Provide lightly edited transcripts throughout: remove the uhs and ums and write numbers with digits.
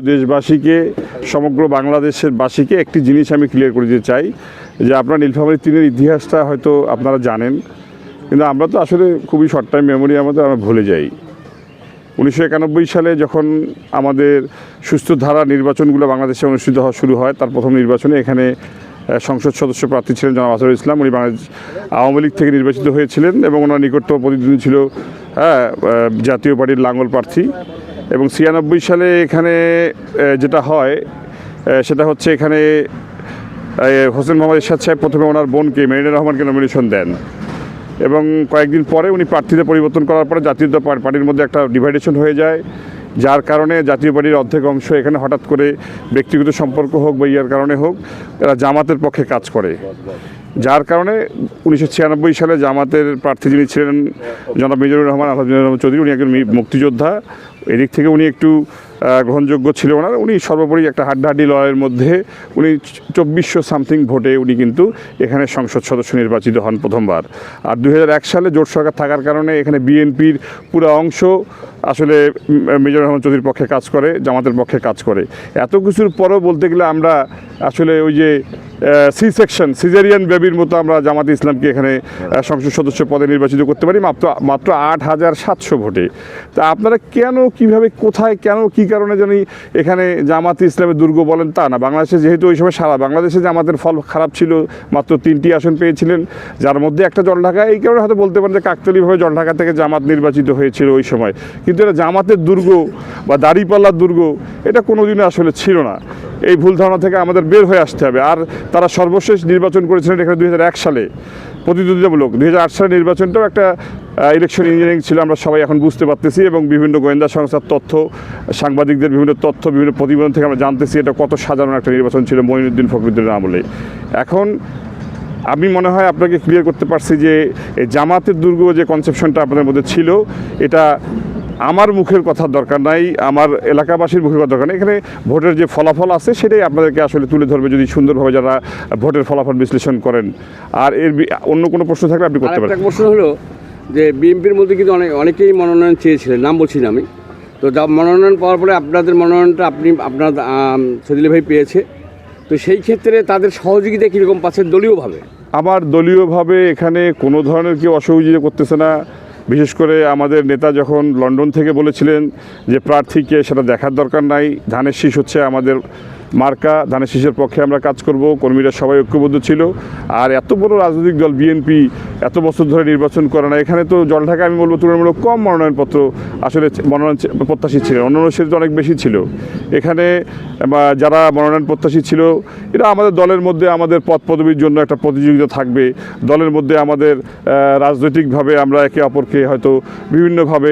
দেশবাসীকে সমগ্র বাংলাদেশের বাসীকে একটি জিনিস আমি ক্লিয়ার করে দিতে চাই যে আপনারা নীলফামারী 3-এর ইতিহাসটা হয়তো আপনারা জানেন, কিন্তু আমরা তো আসলে খুবই শর্ট টাইম মেমোরি আমাদের, আমরা ভুলে যাই। 1991 সালে যখন আমাদের সুস্থ ধারা নির্বাচনগুলো বাংলাদেশে অনুষ্ঠিত হওয়া শুরু হয়, তার প্রথম নির্বাচনে এখানে সংসদ সদস্য প্রার্থী ছিলেন জনাব আজহারুল ইসলাম। উনি বাংলাদেশ আওয়ামী লীগ থেকে নির্বাচিত হয়েছিলেন এবং ওনার নিকটতম প্রতিদ্বন্দ্বী ছিল জাতীয় পার্টির লাঙ্গল প্রার্থী। এবং 96 সালে এখানে যেটা হয় সেটা হচ্ছে এখানে হোসেন মোহাম্মদ এরশাদ সাহেব প্রথমে ওনার বোনকে মেরিনা রহমানকে নমিনেশন দেন এবং কয়েকদিন পরে উনি প্রার্থীদের পরিবর্তন করার পরে জাতীয় পার্টির মধ্যে একটা ডিভাইডেশন হয়ে যায়, যার কারণে জাতীয় পার্টির অর্ধেক অংশ এখানে হঠাৎ করে ব্যক্তিগত সম্পর্ক হোক বা ইয়ার কারণে হোক এরা জামাতের পক্ষে কাজ করে। যার কারণে 1996 সালে জামাতের প্রার্থী যিনি ছিলেন জনাব মিজানুর রহমান চৌধুরী, উনি একজন মুক্তিযোদ্ধা, এদিক থেকে উনি একটু গ্রহণযোগ্য ছিল ওনার। উনি সর্বোপরি একটা হাড্ডাহাড্ডি লড়াইয়ের মধ্যে উনি 2400 সামথিং ভোটে উনি কিন্তু এখানে সংসদ সদস্য নির্বাচিত হন প্রথমবার। আর 2001 সালে জোট সরকার থাকার কারণে এখানে বিএনপির পুরো অংশ আসলে মিজানুর রহমান চৌধুরীর পক্ষে কাজ করে, জামাতের পক্ষে কাজ করে। এত কিছুর পরেও বলতে গেলে আমরা আসলে ওই যে সিজেরিয়ান বেবির মতো আমরা জামাতে ইসলামকে এখানে সংসদ সদস্য পদে নির্বাচিত করতে পারি মাত্র 8700 ভোটে। তা আপনারা কেন, কিভাবে, কোথায়, কেন, কী কারণে জানি এখানে জামাতে ইসলামের দুর্গ বলেন তা না। বাংলাদেশে যেহেতু ওই সময় সারা বাংলাদেশে জামাতের ফল খারাপ ছিল, মাত্র 3টি আসন পেয়েছিলেন, যার মধ্যে একটা জলঢাকা। এই কারণে হয়তো বলতে পারেন যে কাকতালীয়ভাবে জলঢাকা থেকে জামাত নির্বাচিত হয়েছিল ওই সময়, কিন্তু এটা জামাতের দুর্গ বা দাঁড়িপাল্লার দুর্গ এটা কোনোদিনও আসলে ছিল না। এই ভুল ধারণা থেকে আমাদের বের হয়ে আসতে হবে। আর তারা সর্বশেষ নির্বাচন করেছিলেন এখানে 2001 সালে প্রতিদ্বন্দ্বিতামূলক। 2008 সালের নির্বাচনটাও একটা ইলেকশন ইঞ্জিনিয়ারিং ছিল, আমরা সবাই এখন বুঝতে পারতেছি, এবং বিভিন্ন গোয়েন্দা সংস্থার তথ্য, সাংবাদিকদের বিভিন্ন তথ্য, বিভিন্ন প্রতিবেদন থেকে আমরা জানতেছি এটা কত সাধারণ একটা নির্বাচন ছিল মঈনুদ্দিন ফখরুদ্দিনের আমলে। এখন আমি মনে হয় আপনাকে ক্লিয়ার করতে পারছি যে এই জামাতের দুর্গ যে কনসেপশনটা আপনাদের মধ্যে ছিল, এটা আমার মুখের কথার দরকার নাই, আমার এলাকাবাসীর মুখের কথা দরকার নেই। এখানে ভোটের যে ফলাফল আছে সেটাই আপনাদেরকে আসলে তুলে ধরবে যদি সুন্দরভাবে যারা ভোটের ফলাফল বিশ্লেষণ করেন। আর এর অন্য কোনো প্রশ্ন থাকলে আপনি করতে পারেন। একটা প্রশ্ন হলো যে বিএনপির মধ্যে কিন্তু অনেকেই মনোনয়ন চেয়েছিলেন, নাম বলছি না আমি, তো যা মনোনয়ন পাওয়ার পরে আপনাদের মনোনয়নটা আপনার সজিলে ভাই পেয়েছে, তো সেই ক্ষেত্রে তাদের সহযোগিতা কীরকম পাচ্ছেন দলীয়ভাবে? আমার দলীয়ভাবে এখানে কোনো ধরনের কেউ অসহযোগিতা করতেছে না। বিশেষ করে আমাদের নেতা যখন লন্ডন থেকে বলেছিলেন যে প্রার্থীকে, সেটা দেখার দরকার নাই, ধানের শীষ হচ্ছে আমাদের মার্কা, ধানের শীষের পক্ষে আমরা কাজ করব, কর্মীরা সবাই ঐক্যবদ্ধ ছিল। আর এত বড় রাজনৈতিক দল বিএনপি এত বছর ধরে নির্বাচন করে না, এখানে তো জলঢাকা আমি বলবো তুলনামূলক কম মনোনয়নপত্র আসলে মনোনয়ন প্রত্যাশী ছিলেন, অন্যান্য সেটা অনেক বেশি ছিল। এখানে যারা মনোনয়ন প্রত্যাশী ছিল এটা আমাদের দলের মধ্যে আমাদের পদ পদবীর জন্য একটা প্রতিযোগিতা থাকবে, দলের মধ্যে আমাদের রাজনৈতিকভাবে আমরা একে অপরকে হয়তো বিভিন্নভাবে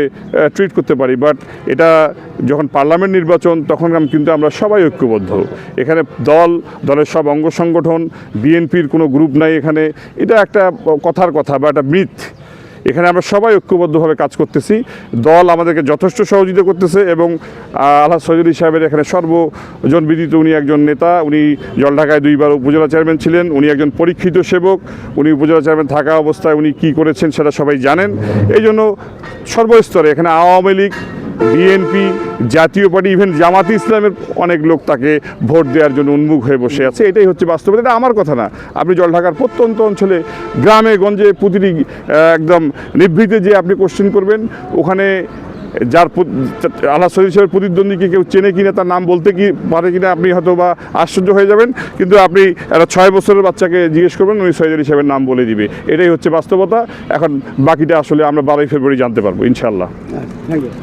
ট্রিট করতে পারি, বাট এটা যখন পার্লামেন্ট নির্বাচন তখন কিন্তু আমরা সবাই ঐক্যবদ্ধ। এখানে দলের সব অঙ্গ সংগঠন, বিএনপির কোনো গ্রুপ নাই এখানে, এটা একটা কথার কথা বা একটা মিথ। এখানে আমরা সবাই ঐক্যবদ্ধভাবে কাজ করতেছি, দল আমাদেরকে যথেষ্ট সহযোগিতা করতেছে। এবং আলহাজ সজলি সাহেবের এখানে সর্বজনবিদিত উনি একজন নেতা, উনি জলঢাকায় 2বার উপজেলা চেয়ারম্যান ছিলেন, উনি একজন পরীক্ষিত সেবক, উনি উপজেলা চেয়ারম্যান থাকা অবস্থায় উনি কী করেছেন সেটা সবাই জানেন। এই জন্য সর্বস্তরে এখানে আওয়ামী লীগ, বিএনপি, জাতীয় পার্টি, ইভেন জামাতে ইসলামের অনেক লোক তাকে ভোট দেওয়ার জন্য উন্মুখ হয়ে বসে আছে। এটাই হচ্ছে বাস্তবতা, এটা আমার কথা না। আপনি জলঢাকার প্রত্যন্ত অঞ্চলে গ্রামে গঞ্জে প্রতিটি একদম নিভৃতে যে আপনি কোশ্চেন করবেন, ওখানে যার আল্লাহ সজীব সাহেবের প্রতিদ্বন্দ্বীকে কেউ চেনে কিনা, তার নাম বলতে কি পারে কিনা, আপনি হয়তো বা আশ্চর্য হয়ে যাবেন। কিন্তু আপনি একটা 6 বছরের বাচ্চাকে জিজ্ঞেস করবেন, উনি সৈয়দ আলী সাহেবের নাম বলে দিবে। এটাই হচ্ছে বাস্তবতা। এখন বাকিটা আসলে আমরা 12ই ফেব্রুয়ারি জানতে পারবো ইনশাআল্লাহ। Thank you.